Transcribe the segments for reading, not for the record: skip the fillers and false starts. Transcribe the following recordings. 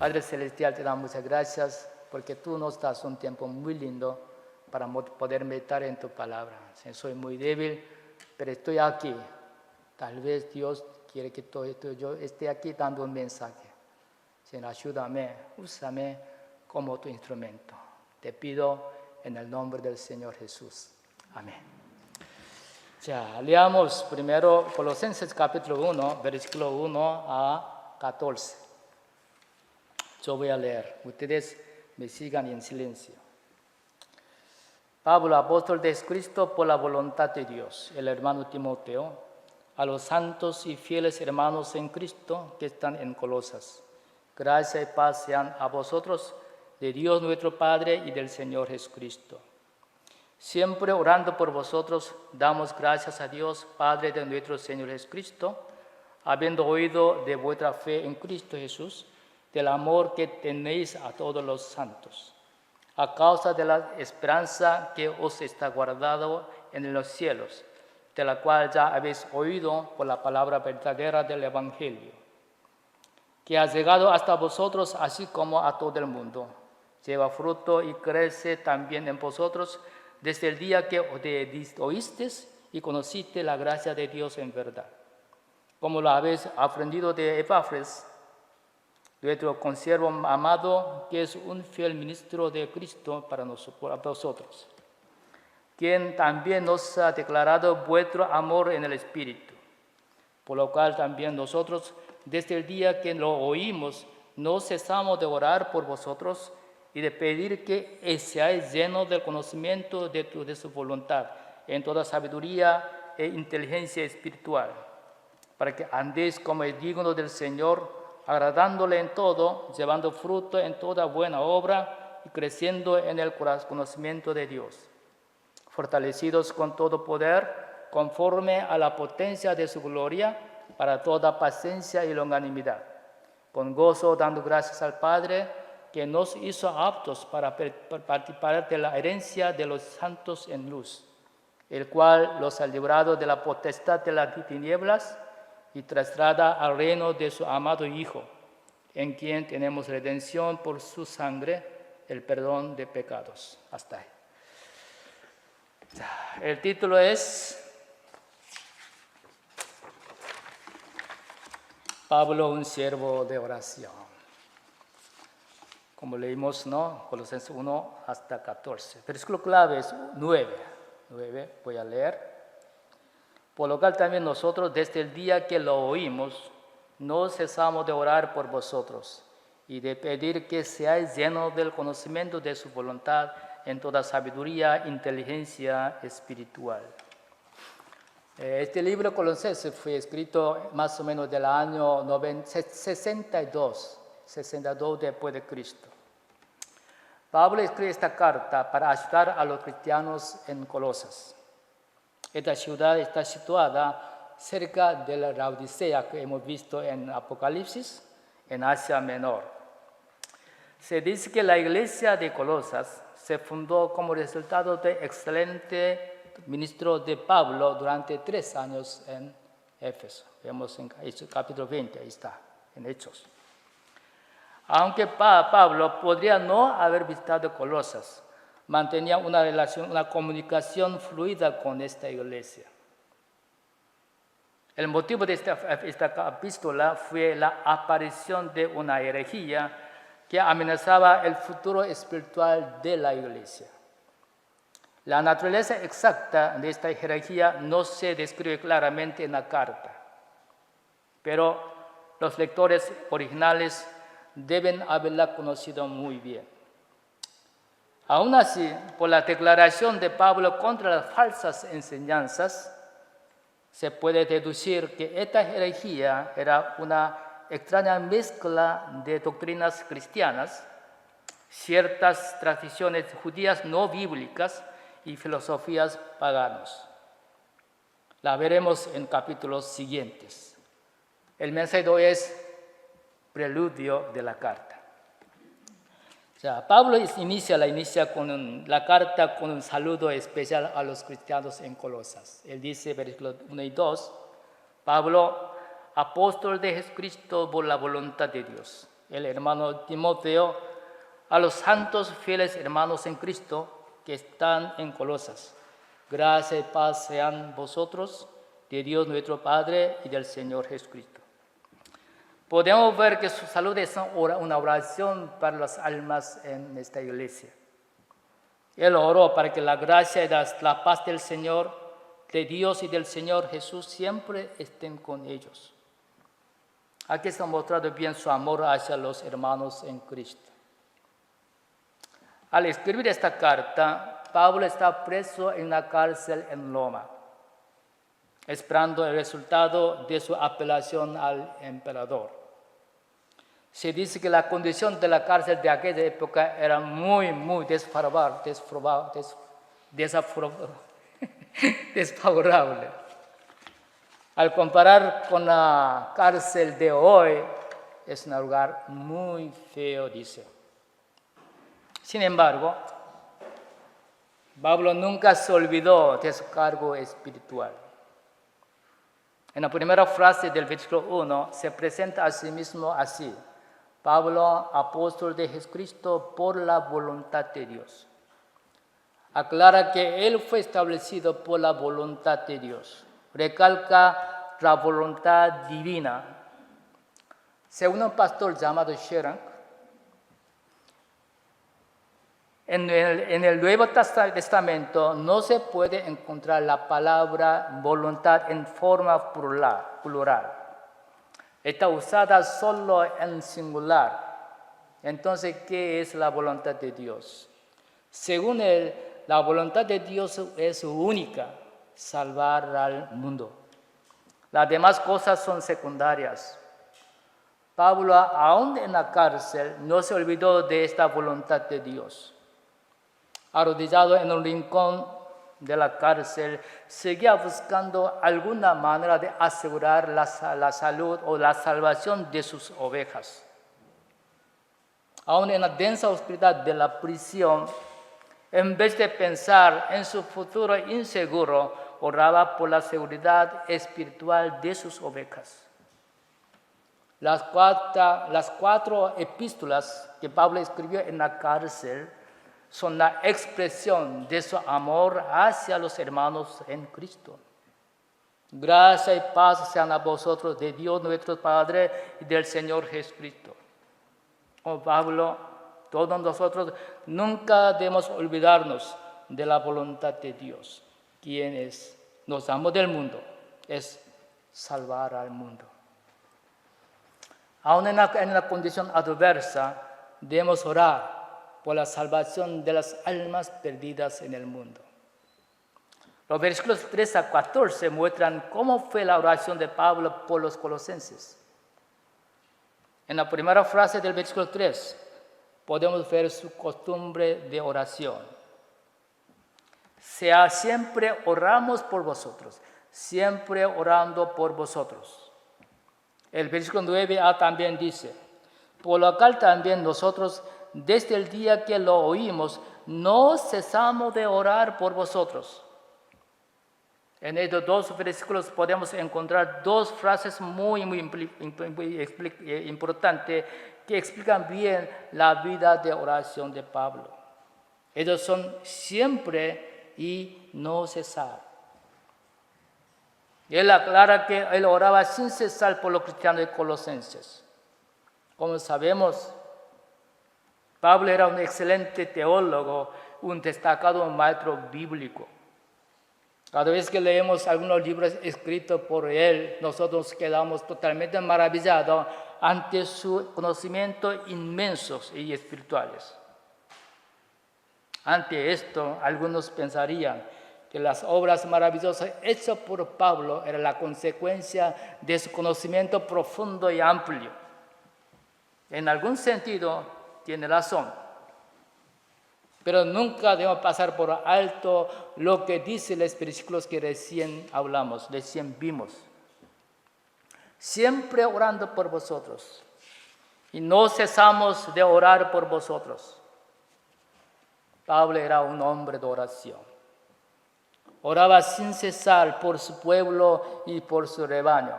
Padre Celestial, te damos muchas gracias porque tú nos das un tiempo muy lindo para poder meditar en tu palabra. Señor, soy muy débil, pero estoy aquí. Tal vez Dios quiere que yo esté aquí dando un mensaje. Señor, ayúdame, úsame como tu instrumento. Te pido en el nombre del Señor Jesús. Amén. Ya, leamos primero Colosenses capítulo 1, versículo 1 a 14. Yo voy a leer. Ustedes me sigan en silencio. Pablo, apóstol de Jesucristo por la voluntad de Dios, el hermano Timoteo, a los santos y fieles hermanos en Cristo que están en Colosas. Gracia y paz sean a vosotros, de Dios nuestro Padre y del Señor Jesucristo. Siempre orando por vosotros, damos gracias a Dios, Padre de nuestro Señor Jesucristo, habiendo oído de vuestra fe en Cristo Jesús, del amor que tenéis a todos los santos, a causa de la esperanza que os está guardado en los cielos, de la cual ya habéis oído por la palabra verdadera del Evangelio, que ha llegado hasta vosotros así como a todo el mundo. Lleva fruto y crece también en vosotros desde el día que oísteis y conociste la gracia de Dios en verdad, como lo habéis aprendido de Epafras, nuestro consiervo amado, que es un fiel ministro de Cristo para vosotros, quien también nos ha declarado vuestro amor en el Espíritu, por lo cual también nosotros, desde el día que lo oímos, no cesamos de orar por vosotros y de pedir que seáis llenos del conocimiento de su voluntad, en toda sabiduría e inteligencia espiritual, para que andéis como es digno del Señor, agradándole en todo, llevando fruto en toda buena obra y creciendo en el conocimiento de Dios, fortalecidos con todo poder, conforme a la potencia de su gloria, para toda paciencia y longanimidad, con gozo dando gracias al Padre, que nos hizo aptos para participar de la herencia de los santos en luz, el cual los ha librado de la potestad de las tinieblas y traslada al reino de su amado Hijo, en quien tenemos redención por su sangre, el perdón de pecados. Hasta ahí. El título es Pablo, un siervo de oración. Como leímos, ¿no? Colosenses 1 hasta 14. Versículo clave es 9. Voy a leer. Por lo cual también nosotros, desde el día que lo oímos, no cesamos de orar por vosotros y de pedir que seáis llenos del conocimiento de su voluntad en toda sabiduría, inteligencia espiritual. Este libro Colosenses fue escrito más o menos del año 62 después de Cristo. Pablo escribe esta carta para ayudar a los cristianos en Colosas. Esta ciudad está situada cerca de la Laodicea que hemos visto en Apocalipsis, en Asia Menor. Se dice que la iglesia de Colosas se fundó como resultado de excelente ministro de Pablo durante 3 años en Éfeso. Vemos en capítulo 20, ahí está, en Hechos. Aunque Pablo podría no haber visitado Colosas, mantenía una relación, una comunicación fluida con esta iglesia. El motivo de esta epístola fue la aparición de una herejía que amenazaba el futuro espiritual de la iglesia. La naturaleza exacta de esta herejía no se describe claramente en la carta, pero los lectores originales deben haberla conocido muy bien. Aún así, por la declaración de Pablo contra las falsas enseñanzas, se puede deducir que esta herejía era una extraña mezcla de doctrinas cristianas, ciertas tradiciones judías no bíblicas y filosofías paganas. La veremos en capítulos siguientes. El mensaje de hoy es preludio de la carta. Pablo inicia la carta con un saludo especial a los cristianos en Colosas. Él dice, versículos 1 y 2, Pablo, apóstol de Jesucristo por la voluntad de Dios, el hermano Timoteo, a los santos fieles hermanos en Cristo que están en Colosas. Gracia y paz sean vosotros, de Dios nuestro Padre y del Señor Jesucristo. Podemos ver que su salud es una oración para las almas en esta iglesia. Él oró para que la gracia y la paz del Señor, de Dios y del Señor Jesús siempre estén con ellos. Aquí está mostrado bien su amor hacia los hermanos en Cristo. Al escribir esta carta, Pablo está preso en una cárcel en Roma, esperando el resultado de su apelación al emperador. Se dice que la condición de la cárcel de aquella época era muy desfavorable. Al comparar con la cárcel de hoy, es un lugar muy feo, dice. Sin embargo, Pablo nunca se olvidó de su cargo espiritual. En la primera frase del versículo 1 se presenta a sí mismo así: Pablo, apóstol de Jesucristo por la voluntad de Dios. Aclara que él fue establecido por la voluntad de Dios. Recalca la voluntad divina. Según un pastor llamado Sharon, en el Nuevo Testamento no se puede encontrar la palabra voluntad en forma plural. Está usada solo en singular. Entonces, ¿qué es la voluntad de Dios? Según él, la voluntad de Dios es única: salvar al mundo. Las demás cosas son secundarias. Pablo, aún en la cárcel, no se olvidó de esta voluntad de Dios. Arrodillado en un rincón de la cárcel, seguía buscando alguna manera de asegurar la salud o la salvación de sus ovejas. Aún en la densa oscuridad de la prisión, en vez de pensar en su futuro inseguro, oraba por la seguridad espiritual de sus ovejas. Las cuatro epístolas que Pablo escribió en la cárcel son la expresión de su amor hacia los hermanos en Cristo. Gracia y paz sean a vosotros de Dios nuestro Padre y del Señor Jesucristo. Oh Pablo, todos nosotros nunca debemos olvidarnos de la voluntad de Dios, quien nos amó del mundo, es salvar al mundo. Aún en la condición adversa, debemos orar por la salvación de las almas perdidas en el mundo. Los versículos 3 a 14 muestran cómo fue la oración de Pablo por los colosenses. En la primera frase del versículo 3 podemos ver su costumbre de oración. Siempre oramos por vosotros, siempre orando por vosotros. El versículo 9a también dice: por lo cual también nosotros, desde el día que lo oímos, no cesamos de orar por vosotros. En estos dos versículos podemos encontrar dos frases muy importantes que explican bien la vida de oración de Pablo. Ellos son siempre y no cesar. Él aclara que él oraba sin cesar por los cristianos de Colosenses. Como sabemos, Pablo era un excelente teólogo, un destacado maestro bíblico. Cada vez que leemos algunos libros escritos por él, nosotros quedamos totalmente maravillados ante su conocimiento inmensos y espirituales. Ante esto, algunos pensarían que las obras maravillosas hechas por Pablo eran la consecuencia de su conocimiento profundo y amplio. En algún sentido, tiene razón. Pero nunca debemos pasar por alto lo que dicen los versículos que recién hablamos, recién vimos. Siempre orando por vosotros. Y no cesamos de orar por vosotros. Pablo era un hombre de oración. Oraba sin cesar por su pueblo y por su rebaño.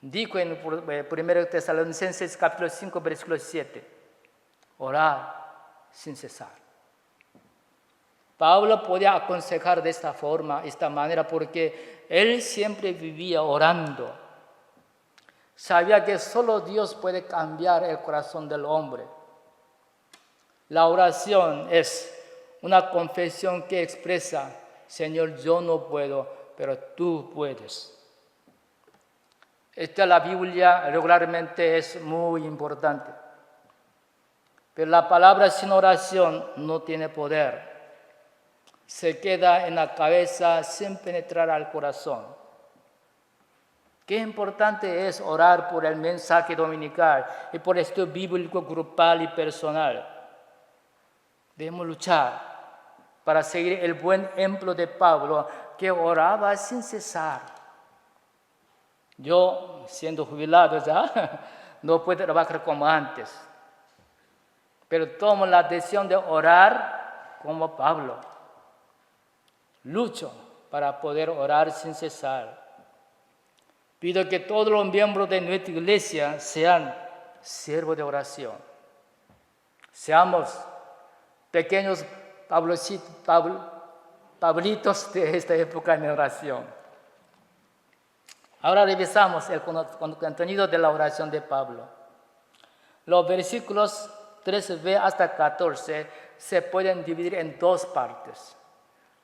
Dijo en 1 Tesalonicenses capítulo 5, versículo 7, orar sin cesar. Pablo podía aconsejar de esta forma, esta manera, porque él siempre vivía orando. Sabía que solo Dios puede cambiar el corazón del hombre. La oración es una confesión que expresa, Señor, yo no puedo, pero tú puedes. La Biblia regularmente es muy importante. Pero la palabra sin oración no tiene poder. Se queda en la cabeza sin penetrar al corazón. Qué importante es orar por el mensaje dominical y por estudio bíblico grupal y personal. Debemos luchar para seguir el buen ejemplo de Pablo, que oraba sin cesar. Yo, siendo jubilado ya, no puedo trabajar como antes, pero tomo la decisión de orar como Pablo. Lucho para poder orar sin cesar. Pido que todos los miembros de nuestra iglesia sean siervos de oración. Seamos pequeños Pablitos de esta época en oración. Ahora revisamos el contenido de la oración de Pablo. Los versículos 13b hasta 14 se pueden dividir en dos partes.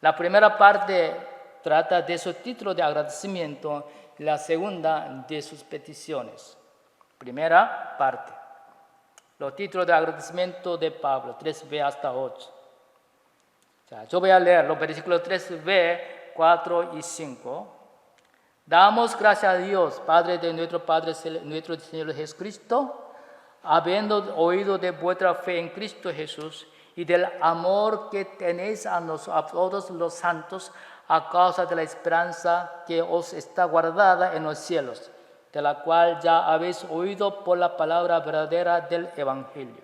La primera parte trata de su título de agradecimiento y la segunda de sus peticiones. Primera parte. Los títulos de agradecimiento de Pablo, 3b hasta 8. Yo voy a leer los versículos 3b, 4 y 5. Damos gracias a Dios, Padre de nuestro Señor Jesucristo, habiendo oído de vuestra fe en Cristo Jesús y del amor que tenéis a todos los santos a causa de la esperanza que os está guardada en los cielos, de la cual ya habéis oído por la palabra verdadera del Evangelio.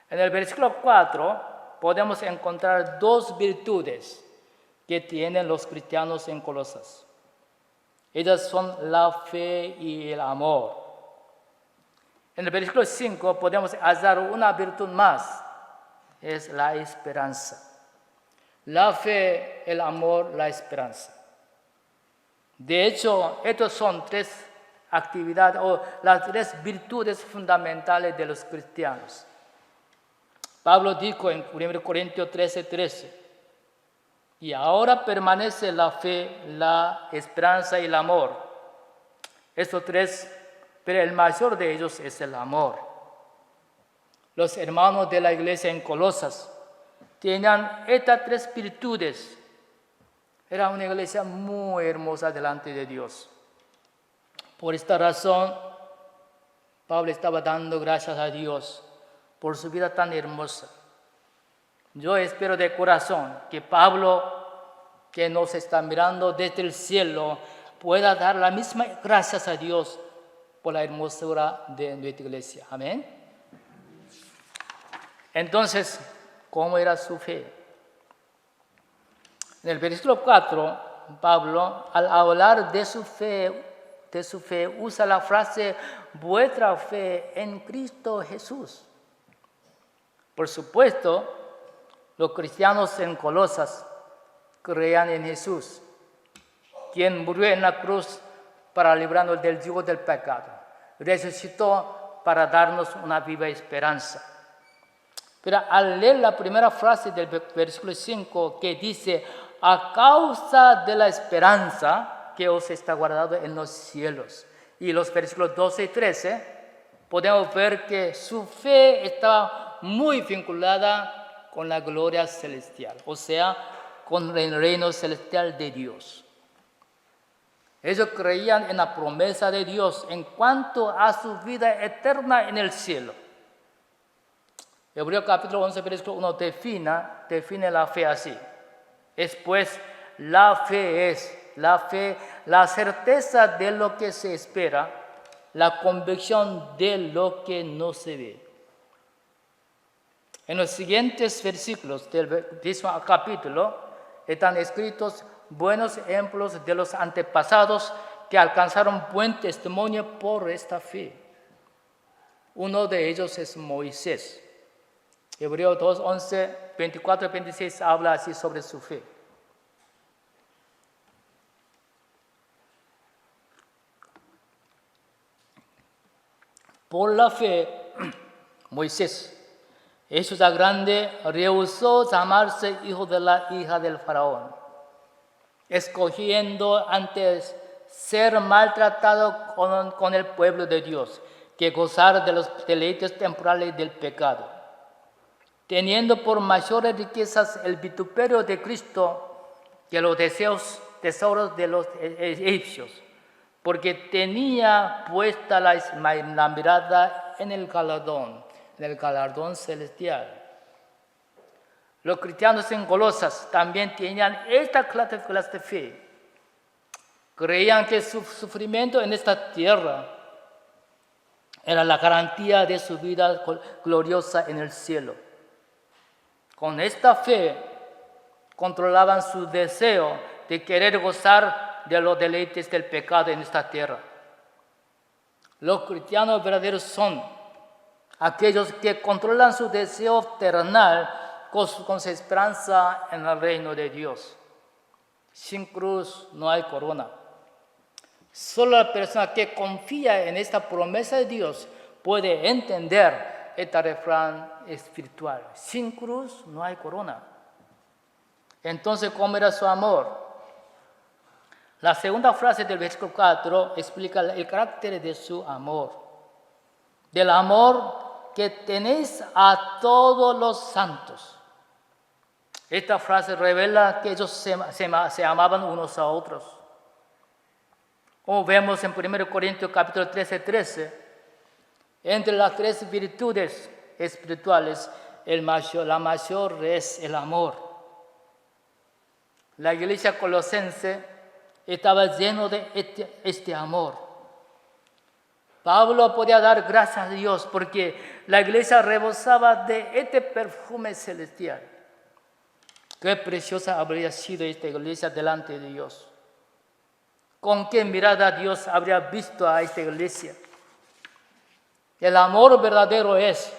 En el versículo 4 podemos encontrar dos virtudes que tienen los cristianos en Colosas. Ellas son la fe y el amor. En el versículo 5 podemos hallar una virtud más, es la esperanza. La fe, el amor, la esperanza. De hecho, estas son tres actividades o las tres virtudes fundamentales de los cristianos. Pablo dijo en 1 Corintios 13:13, y ahora permanece la fe, la esperanza y el amor. Estos tres, pero el mayor de ellos es el amor. Los hermanos de la iglesia en Colosas tenían estas tres virtudes. Era una iglesia muy hermosa delante de Dios. Por esta razón, Pablo estaba dando gracias a Dios por su vida tan hermosa. Yo espero de corazón que Pablo, que nos está mirando desde el cielo, pueda dar la misma gracias a Dios por la hermosura de nuestra iglesia. Amén. Entonces, ¿cómo era su fe? En el versículo 4, Pablo, al hablar de su fe, usa la frase, vuestra fe en Cristo Jesús. Por supuesto, los cristianos en Colosas creían en Jesús, quien murió en la cruz para librarnos del yugo del pecado. Resucitó para darnos una viva esperanza. Pero al leer la primera frase del versículo 5 que dice, a causa de la esperanza que os está guardado en los cielos. Y los versículos 12 y 13, podemos ver que su fe estaba muy vinculada con la gloria celestial, o sea, con el reino celestial de Dios. Ellos creían en la promesa de Dios en cuanto a su vida eterna en el cielo. Hebreos capítulo 11, versículo 1 define la fe así. Es pues, la fe, la certeza de lo que se espera, la convicción de lo que no se ve. En los siguientes versículos del mismo capítulo están escritos buenos ejemplos de los antepasados que alcanzaron buen testimonio por esta fe. Uno de ellos es Moisés. Hebreos 2, 11, 24 y 26 habla así sobre su fe. Por la fe, Moisés, hecho ya grande, rehusó llamarse hijo de la hija del faraón, escogiendo antes ser maltratado con el pueblo de Dios que gozar de los deleites temporales del pecado, teniendo por mayores riquezas el vituperio de Cristo que los tesoros de los egipcios, porque tenía puesta la mirada en el galardón celestial. Los cristianos en Colosas también tenían esta clase de fe. Creían que su sufrimiento en esta tierra era la garantía de su vida gloriosa en el cielo. Con esta fe controlaban su deseo de querer gozar de los deleites del pecado en esta tierra. Los cristianos verdaderos son aquellos que controlan su deseo terrenal con su esperanza en el reino de Dios. Sin cruz no hay corona. Solo la persona que confía en esta promesa de Dios puede entender este refrán espiritual. Sin cruz no hay corona. Entonces, ¿cómo era su amor? La segunda frase del versículo 4 explica el carácter de su amor. Del amor que tenéis a todos los santos. Esta frase revela que ellos se amaban unos a otros. Como vemos en 1 Corintios capítulo 13, entre las tres virtudes espirituales, la mayor es el amor. La iglesia colosense estaba lleno de este amor. Pablo podía dar gracias a Dios porque la iglesia rebosaba de este perfume celestial. Qué preciosa habría sido esta iglesia delante de Dios. ¿Con qué mirada Dios habría visto a esta iglesia? El amor verdadero es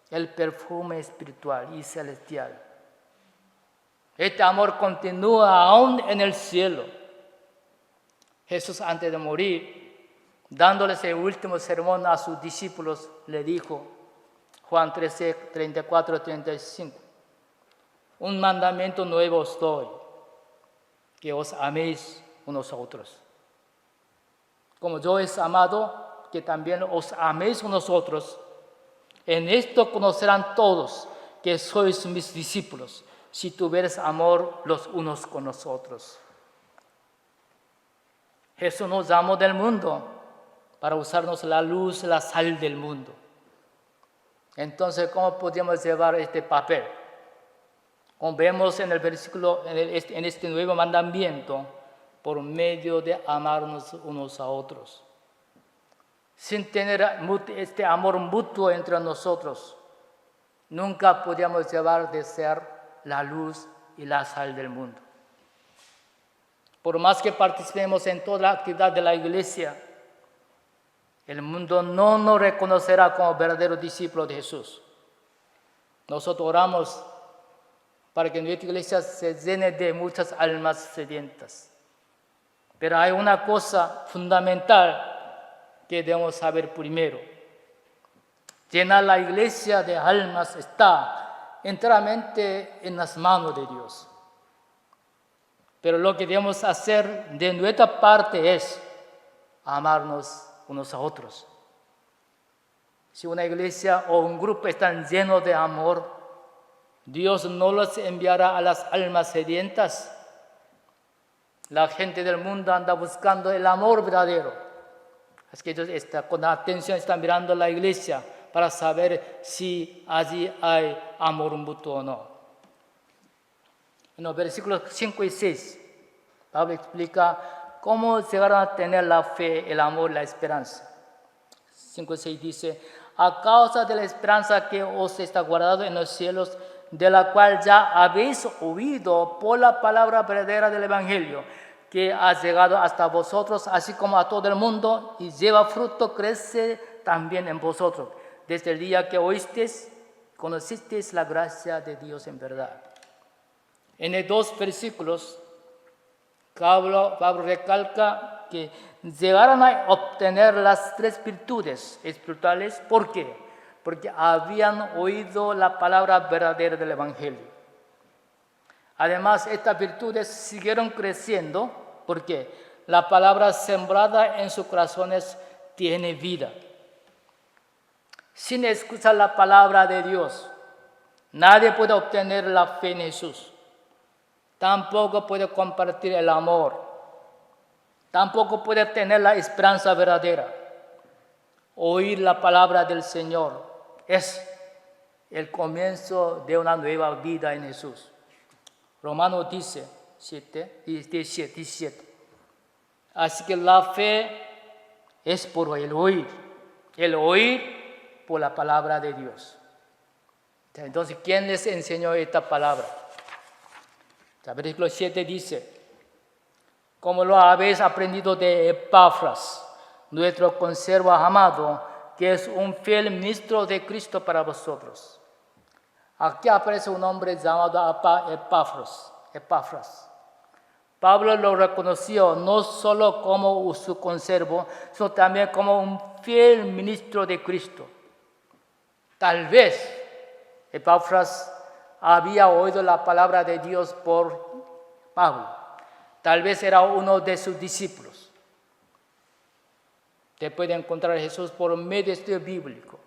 el perfume espiritual y celestial. Este amor continúa aún en el cielo. Jesús, antes de morir, dándoles el último sermón a sus discípulos, le dijo, Juan 13, 34, 35, un mandamiento nuevo os doy, que os améis unos a otros. Como yo he amado, que también os améis unos a otros. En esto conocerán todos que sois mis discípulos, si tuvieres amor los unos con los otros. Jesús nos llamó del mundo para usarnos la luz, la sal del mundo. Entonces, ¿cómo podemos llevar este papel? Como vemos en el versículo, en este nuevo mandamiento, por medio de amarnos unos a otros. Sin tener este amor mutuo entre nosotros, nunca podríamos llevar de ser la luz y la sal del mundo. Por más que participemos en toda la actividad de la iglesia, el mundo no nos reconocerá como verdaderos discípulos de Jesús. Nosotros oramos para que nuestra iglesia se llene de muchas almas sedientas. Pero hay una cosa fundamental que debemos saber primero. Llenar la iglesia de almas está enteramente en las manos de Dios. Pero lo que debemos hacer de nuestra parte es amarnos unos a otros. Si una iglesia o un grupo están llenos de amor, Dios no los enviará a las almas sedientas. La gente del mundo anda buscando el amor verdadero. Es que ellos con atención están mirando la iglesia para saber si allí hay amor mutuo o no. En los versículos 5 y 6, Pablo explica cómo llegaron a tener la fe, el amor, la esperanza. 5 y 6 dice, a causa de la esperanza que os está guardado en los cielos, de la cual ya habéis oído por la palabra verdadera del Evangelio, que ha llegado hasta vosotros, así como a todo el mundo, y lleva fruto, crece también en vosotros, desde el día que oísteis, conocisteis la gracia de Dios en verdad. En los 2 versículos, Pablo recalca que llegaron a obtener las 3 virtudes espirituales. ¿Por qué? Porque habían oído la palabra verdadera del Evangelio. Además, estas virtudes siguieron creciendo porque la palabra sembrada en sus corazones tiene vida. Sin escuchar la palabra de Dios, nadie puede obtener la fe en Jesús. Tampoco puede compartir el amor. Tampoco puede tener la esperanza verdadera. Oír la palabra del Señor es el comienzo de una nueva vida en Jesús. Romanos dice 17. Así que la fe es por el oír por la palabra de Dios. Entonces, ¿quién les enseñó esta palabra? El versículo 7 dice: como lo habéis aprendido de Epafras, nuestro consiervo amado, que es un fiel ministro de Cristo para vosotros. Aquí aparece un hombre llamado Epafras. Pablo lo reconoció no solo como su consiervo, sino también como un fiel ministro de Cristo. Tal vez Epafras había oído la palabra de Dios por Pablo. Tal vez era uno de sus discípulos. Te puede encontrar a Jesús por medio de estudio bíblico.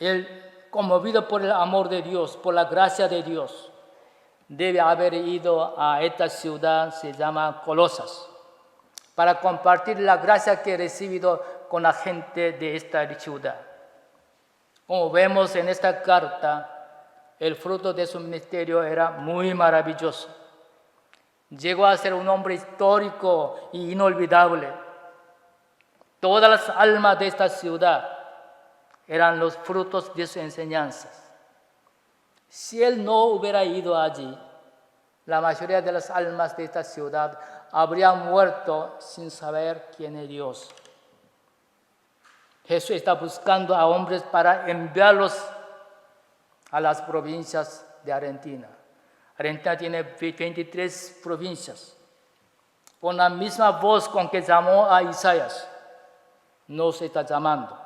Él, conmovido por el amor de Dios, por la gracia de Dios, debe haber ido a esta ciudad, se llama Colosas, para compartir la gracia que ha recibido con la gente de esta ciudad. Como vemos en esta carta, el fruto de su ministerio era muy maravilloso. Llegó a ser un hombre histórico e inolvidable. Todas las almas de esta ciudad eran los frutos de sus enseñanzas. Si él no hubiera ido allí, la mayoría de las almas de esta ciudad habrían muerto sin saber quién es Dios. Jesús está buscando a hombres para enviarlos a las provincias de Argentina. Argentina tiene 23 provincias. Con la misma voz con que llamó a Isaías, nos está llamando.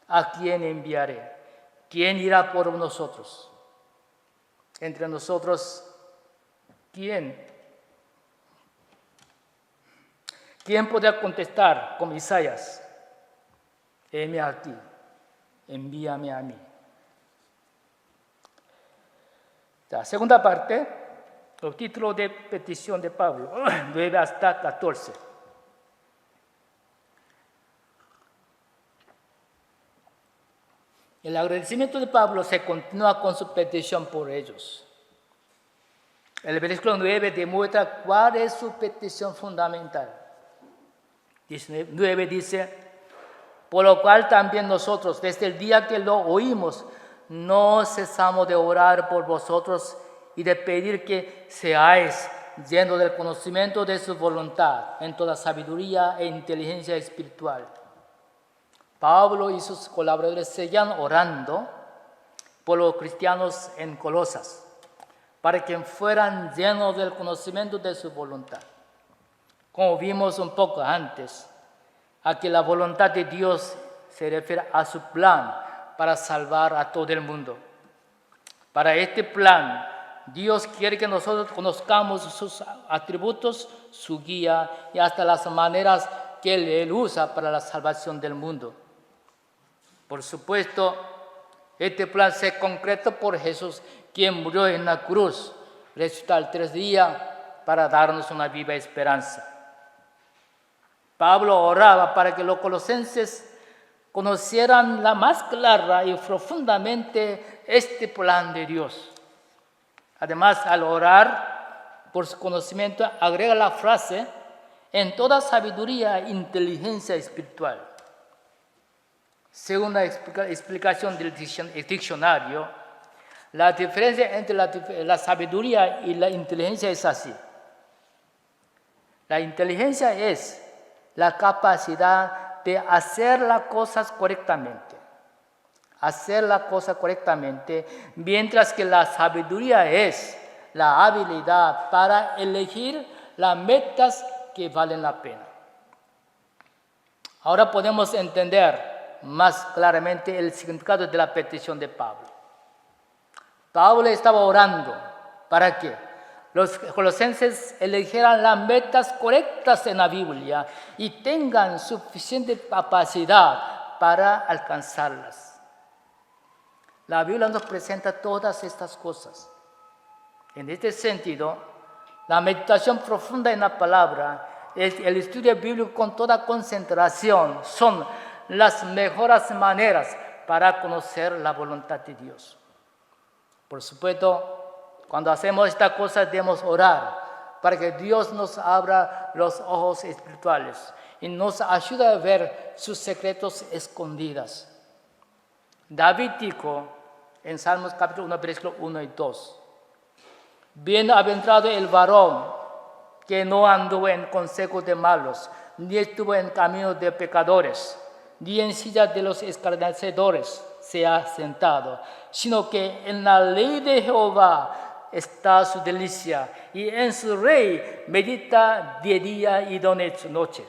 ¿A quién enviaré? ¿Quién irá por nosotros? Entre nosotros, ¿quién? ¿Quién podrá contestar como Isaías? Heme aquí, envíame a mí. La segunda parte, el título de petición de Pablo, 9 hasta 14. El agradecimiento de Pablo se continúa con su petición por ellos. El versículo 9 demuestra cuál es su petición fundamental. 9 dice: por lo cual también nosotros, desde el día que lo oímos, no cesamos de orar por vosotros y de pedir que seáis llenos del conocimiento de su voluntad, en toda sabiduría e inteligencia espiritual. Pablo y sus colaboradores seguían orando por los cristianos en Colosas, para que fueran llenos del conocimiento de su voluntad. Como vimos un poco antes, aquí la voluntad de Dios se refiere a su plan para salvar a todo el mundo. Para este plan, Dios quiere que nosotros conozcamos sus atributos, su guía y hasta las maneras que Él usa para la salvación del mundo. Por supuesto, este plan se concretó por Jesús, quien murió en la cruz, resucitó al 3 días para darnos una viva esperanza. Pablo oraba para que los colosenses conocieran la más clara y profundamente este plan de Dios. Además, al orar por su conocimiento, agrega la frase: en toda sabiduría e inteligencia espiritual. Según la explicación del diccionario, La diferencia entre la sabiduría y la inteligencia es así. La inteligencia es la capacidad de hacer las cosas correctamente. Hacer la cosa correctamente, mientras que la sabiduría es la habilidad para elegir las metas que valen la pena. Ahora podemos entender más claramente el significado de la petición de Pablo. Pablo estaba orando para que los colosenses eligieran las metas correctas en la Biblia y tengan suficiente capacidad para alcanzarlas. La Biblia nos presenta todas estas cosas. En este sentido, la meditación profunda en la palabra, el estudio bíblico con toda concentración son las mejores maneras para conocer la voluntad de Dios. Por supuesto, cuando hacemos esta cosa debemos orar para que Dios nos abra los ojos espirituales y nos ayude a ver sus secretos escondidos. David dijo en Salmos capítulo 1, versículos 1 y 2, bienaventurado el varón que no anduvo en consejos de malos, ni estuvo en camino de pecadores, ni en silla de los escarnecedores se ha sentado, sino que en la ley de Jehová está su delicia, y en su ley medita de día y de noche.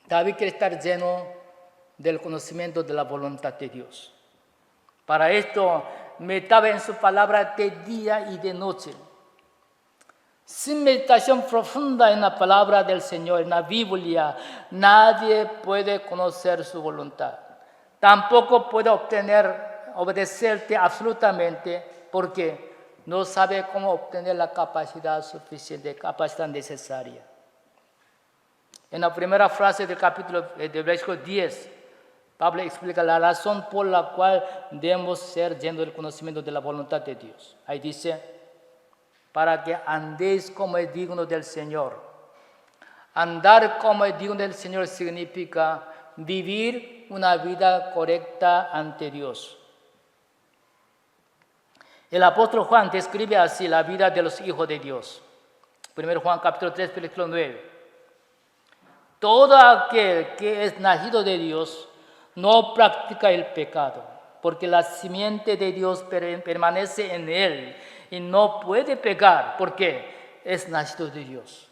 David quiere estar lleno del conocimiento de la voluntad de Dios. Para esto meditaba en su palabra de día y de noche. Sin meditación profunda en la palabra del Señor, en la Biblia, nadie puede conocer su voluntad. Tampoco puede obedecerte absolutamente porque no sabe cómo obtener la capacidad suficiente, capacidad necesaria. En la primera frase del capítulo del versículo 10, Pablo explica la razón por la cual debemos ser llenos del conocimiento de la voluntad de Dios. Ahí dice, para que andéis como es digno del Señor. Andar como es digno del Señor significa vivir una vida correcta ante Dios. El apóstol Juan describe así la vida de los hijos de Dios. 1 Juan capítulo 3, versículo 9. Todo aquel que es nacido de Dios no practica el pecado, porque la simiente de Dios permanece en él y no puede pecar porque es nacido de Dios.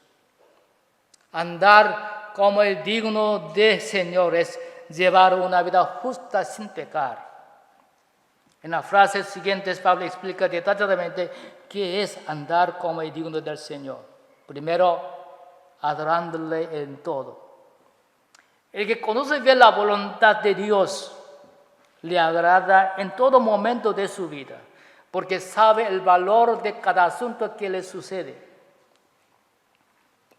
Andar como es digno del Señor es llevar una vida justa sin pecar. En las frases siguientes, Pablo explica detalladamente qué es andar como es digno del Señor. Primero, adorándole en todo. El que conoce bien la voluntad de Dios le agrada en todo momento de su vida, porque sabe el valor de cada asunto que le sucede.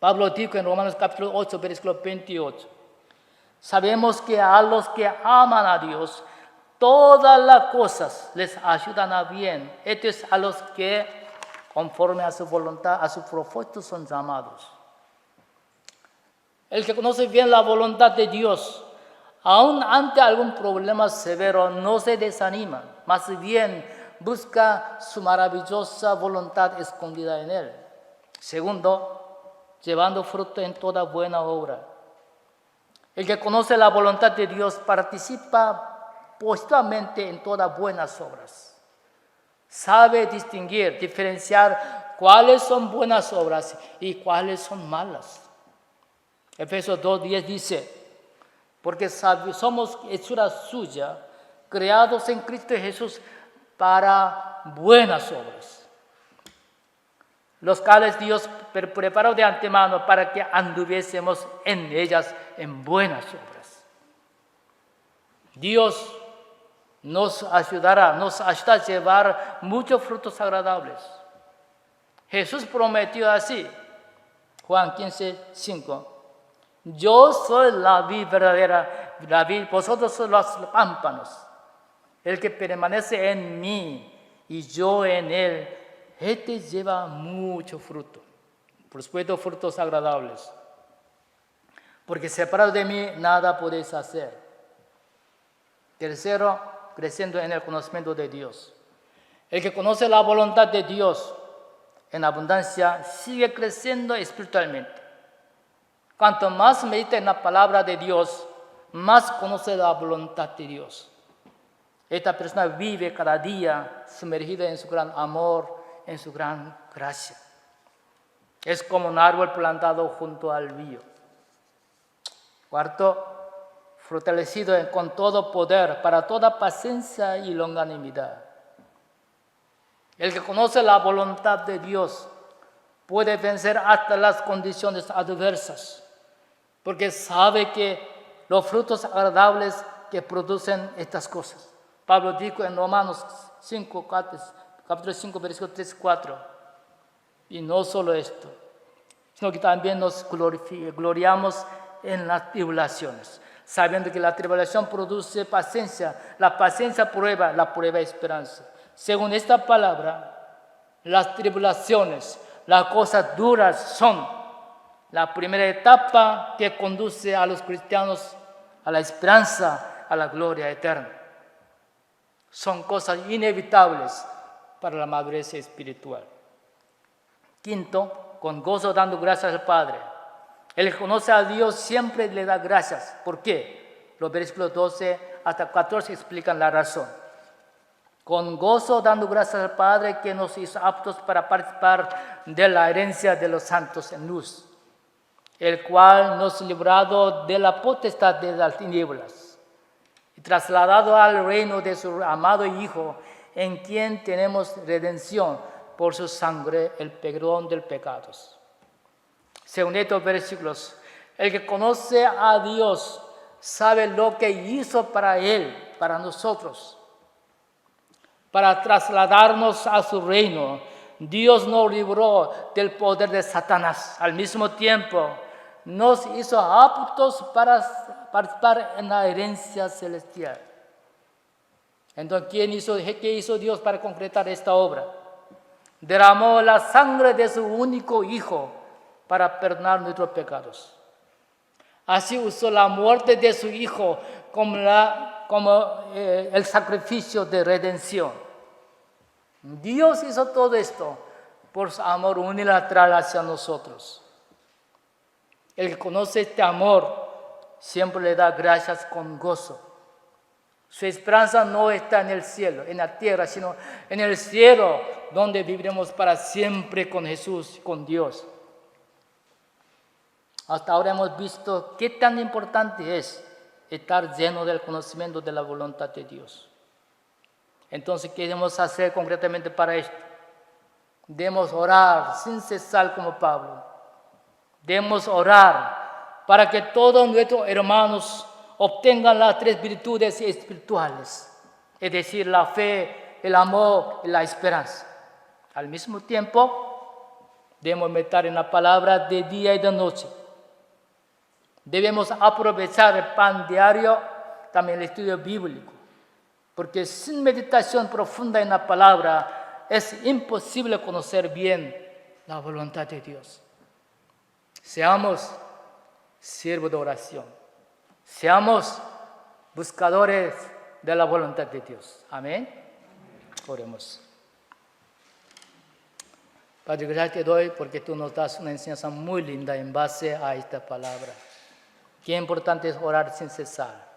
Pablo dijo en Romanos capítulo 8, versículo 28, sabemos que a los que aman a Dios, todas las cosas les ayudan a bien. Esto es a los que, conforme a su voluntad, a su propósito, son llamados. El que conoce bien la voluntad de Dios, aun ante algún problema severo, no se desanima, más bien busca su maravillosa voluntad escondida en él. Segundo, llevando fruto en toda buena obra. El que conoce la voluntad de Dios participa positivamente en todas buenas obras. Sabe distinguir, diferenciar cuáles son buenas obras y cuáles son malas. Efesios 2:10 dice, porque somos hechura suya, creados en Cristo Jesús para buenas obras, los cuales Dios preparó de antemano para que anduviésemos en ellas en buenas obras. Dios nos ayuda a llevar muchos frutos agradables. Jesús prometió así, Juan 15:5. Yo soy la vid verdadera, la vid, vosotros sois los pámpanos. El que permanece en mí y yo en él, este lleva mucho fruto. Por supuesto, frutos agradables. Porque separado de mí, nada podéis hacer. Tercero, creciendo en el conocimiento de Dios. El que conoce la voluntad de Dios en abundancia sigue creciendo espiritualmente. Cuanto más medita en la palabra de Dios, más conoce la voluntad de Dios. Esta persona vive cada día sumergida en su gran amor, en su gran gracia. Es como un árbol plantado junto al río. Cuarto, fortalecido con todo poder para toda paciencia y longanimidad. El que conoce la voluntad de Dios puede vencer hasta las condiciones adversas, porque sabe que los frutos agradables que producen estas cosas. Pablo dijo en Romanos 5, capítulo 5, versículo 3, 4. Y no solo esto, sino que también nos gloriamos en las tribulaciones, sabiendo que la tribulación produce paciencia, la paciencia prueba, la prueba esperanza. Según esta palabra, las tribulaciones, las cosas duras son la primera etapa que conduce a los cristianos a la esperanza, a la gloria eterna. Son cosas inevitables para la madurez espiritual. Quinto, con gozo dando gracias al Padre. El que conoce a Dios siempre le da gracias. ¿Por qué? Los versículos 12 hasta 14 explican la razón. Con gozo dando gracias al Padre que nos hizo aptos para participar de la herencia de los santos en luz, el cual nos ha librado de la potestad de las tinieblas y trasladado al reino de su amado Hijo, en quien tenemos redención por su sangre, el perdón de pecados. Según estos versículos, el que conoce a Dios sabe lo que hizo para Él, para nosotros, para trasladarnos a su reino. Dios nos libró del poder de Satanás. Al mismo tiempo, nos hizo aptos para participar en la herencia celestial. Entonces, ¿qué hizo Dios para concretar esta obra? Derramó la sangre de su único Hijo para perdonar nuestros pecados. Así usó la muerte de su Hijo como el sacrificio de redención. Dios hizo todo esto por su amor unilateral hacia nosotros. El que conoce este amor siempre le da gracias con gozo. Su esperanza no está en el cielo, en la tierra, sino en el cielo, donde viviremos para siempre con Jesús, con Dios. Hasta ahora hemos visto qué tan importante es estar lleno del conocimiento de la voluntad de Dios. Entonces, ¿qué debemos hacer concretamente para esto? Debemos orar sin cesar como Pablo. Debemos orar para que todos nuestros hermanos obtengan las tres virtudes espirituales, es decir, la fe, el amor y la esperanza. Al mismo tiempo, debemos meditar en la palabra de día y de noche. Debemos aprovechar el pan diario, también el estudio bíblico, porque sin meditación profunda en la palabra es imposible conocer bien la voluntad de Dios. Seamos siervos de oración. Seamos buscadores de la voluntad de Dios. Amén. Oremos. Padre, gracias te doy porque tú nos das una enseñanza muy linda en base a esta palabra. Qué importante es orar sin cesar.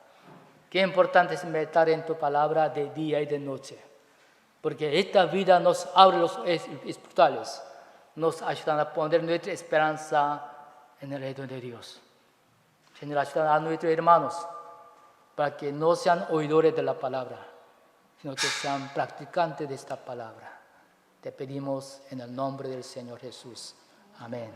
Qué importante es meditar en tu palabra de día y de noche. Porque esta vida nos abre los espirituales, nos ayuda a poner nuestra esperanza en el reino de Dios. Señor, ayuda a nuestros hermanos para que no sean oidores de la palabra, sino que sean practicantes de esta palabra. Te pedimos en el nombre del Señor Jesús. Amén.